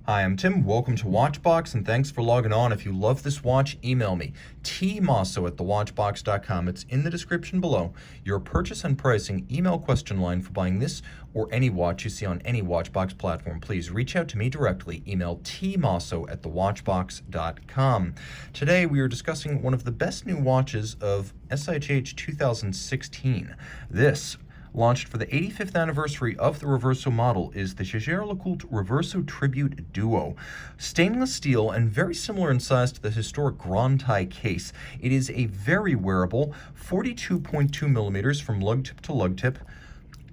Hi, I'm Tim. Welcome to Watchbox, and thanks for logging on. If you love this watch, email me, tmosso@thewatchbox.com. It's in the description below. Your purchase and pricing email question line for buying this or any watch you see on any Watchbox platform. Please reach out to me directly. Email tmosso@thewatchbox.com. Today, we are discussing one of the best new watches of SIHH 2016. This, launched for the 85th anniversary of the Reverso model, is the Jaeger-LeCoultre Reverso Tribute Duo. Stainless steel and very similar in size to the historic Grand Tie case. It is a very wearable 42.2 millimeters from lug tip to lug tip,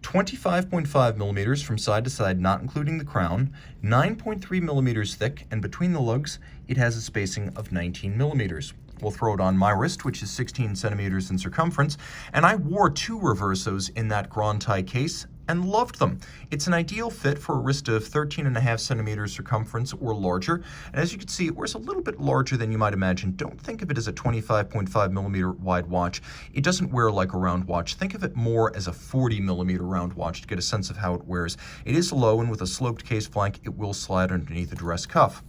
25.5 millimeters from side to side, not including the crown, 9.3 millimeters thick, and between the lugs, it has a spacing of 19 millimeters. We'll throw it on my wrist, which is 16 centimeters in circumference, and I wore two Reversos in that Grand Tie case and loved them. It's an ideal fit for a wrist of 13.5 centimeters circumference or larger, and as you can see, it wears a little bit larger than you might imagine. Don't think of it as a 25.5 millimeter wide watch. It doesn't wear like a round watch. Think of it more as a 40 millimeter round watch to get a sense of how it wears. It is low, and with a sloped case flank, it will slide underneath the dress cuff.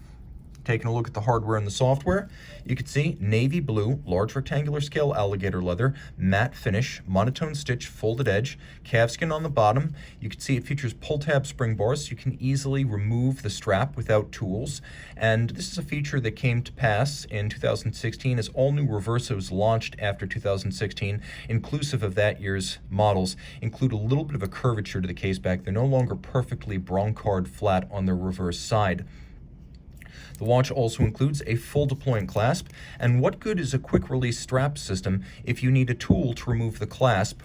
Taking a look at the hardware and the software, you can see navy blue, large rectangular scale alligator leather, matte finish, monotone stitch, folded edge, calfskin on the bottom. You can see it features pull-tab spring bars, so you can easily remove the strap without tools. And this is a feature that came to pass in 2016 as all new Reversos launched after 2016, inclusive of that year's models, include a little bit of a curvature to the case back. They're no longer perfectly broncard flat on their reverse side. The watch also includes a full deployant clasp, and what good is a quick release strap system if you need a tool to remove the clasp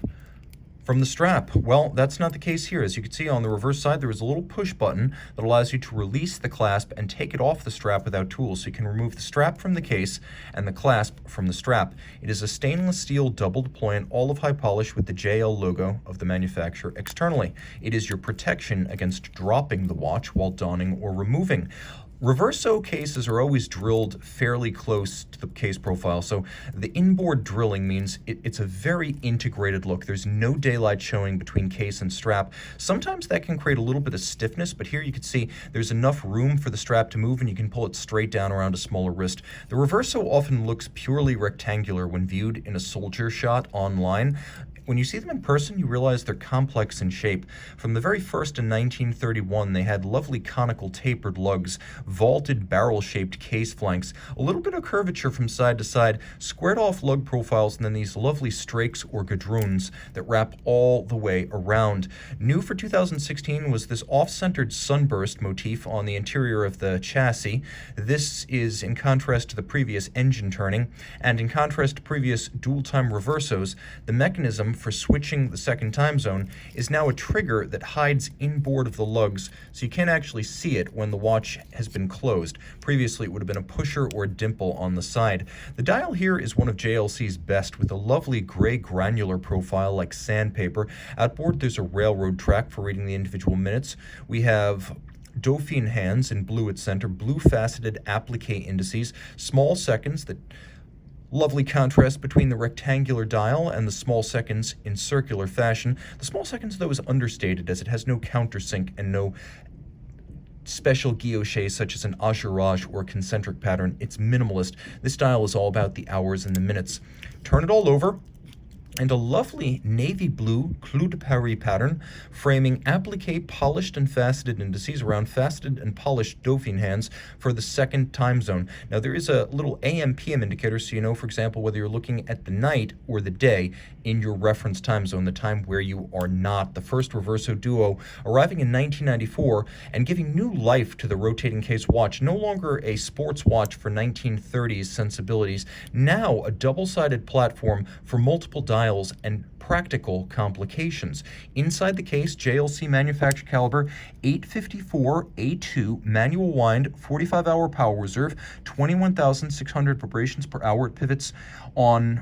from the strap? Well, that's not the case here. As you can see on the reverse side, there is a little push button that allows you to release the clasp and take it off the strap without tools. So you can remove the strap from the case and the clasp from the strap. It is a stainless steel double deployant, all of high polish with the JL logo of the manufacturer externally. It is your protection against dropping the watch while donning or removing. Reverso cases are always drilled fairly close to the case profile, so the inboard drilling means it's a very integrated look. There's no daylight showing between case and strap. Sometimes that can create a little bit of stiffness, but here you can see there's enough room for the strap to move and you can pull it straight down around a smaller wrist. The Reverso often looks purely rectangular when viewed in a soldier shot online. When you see them in person, you realize they're complex in shape. From the very first in 1931, they had lovely conical tapered lugs, vaulted barrel-shaped case flanks, a little bit of curvature from side to side, squared-off lug profiles, and then these lovely strakes or gadroons that wrap all the way around. New for 2016 was this off-centered sunburst motif on the interior of the chassis. This is in contrast to the previous engine turning, and in contrast to previous dual-time Reversos, the mechanism for switching the second time zone is now a trigger that hides inboard of the lugs, so you can't actually see it when the watch has been closed. Previously, it would have been a pusher or a dimple on the side. The dial here is one of JLC's best, with a lovely gray granular profile like sandpaper. Outboard, there's a railroad track for reading the individual minutes. We have Dauphine hands in blue at center, blue faceted applique indices, small seconds, that lovely contrast between the rectangular dial and the small seconds in circular fashion. The small seconds, though, is understated as it has no countersink and no special guilloches such as an assurage or concentric pattern. It's minimalist. This dial is all about the hours and the minutes. Turn it all over, and a lovely navy blue clou de Paris pattern, framing applique polished and faceted indices around faceted and polished Dauphine hands for the second time zone. Now there is a little AM/PM indicator, so you know, for example, whether you're looking at the night or the day in your reference time zone, the time where you are not. The first Reverso Duo arriving in 1994 and giving new life to the rotating case watch. No longer a sports watch for 1930s sensibilities, now a double-sided platform for multiple dials and practical complications. Inside the case, JLC manufactured caliber 854 A2 manual wind 45-hour power reserve, 21,600 vibrations per hour. It pivots on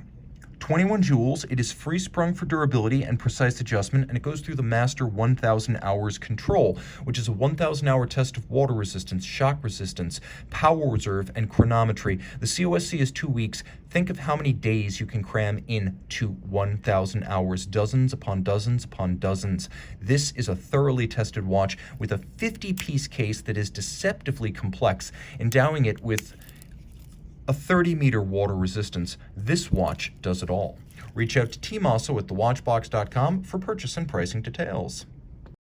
21 joules, it is free sprung for durability and precise adjustment, and it goes through the Master 1000 hours control, which is a 1000 hour test of water resistance, shock resistance, power reserve, and chronometry. The COSC is 2 weeks. Think of how many days you can cram into 1000 hours, dozens upon dozens upon dozens. This is a thoroughly tested watch with a 50-piece case that is deceptively complex, endowing it with a 30-meter water resistance. This watch does it all. Reach out to Team Mosso at thewatchbox.com for purchase and pricing details.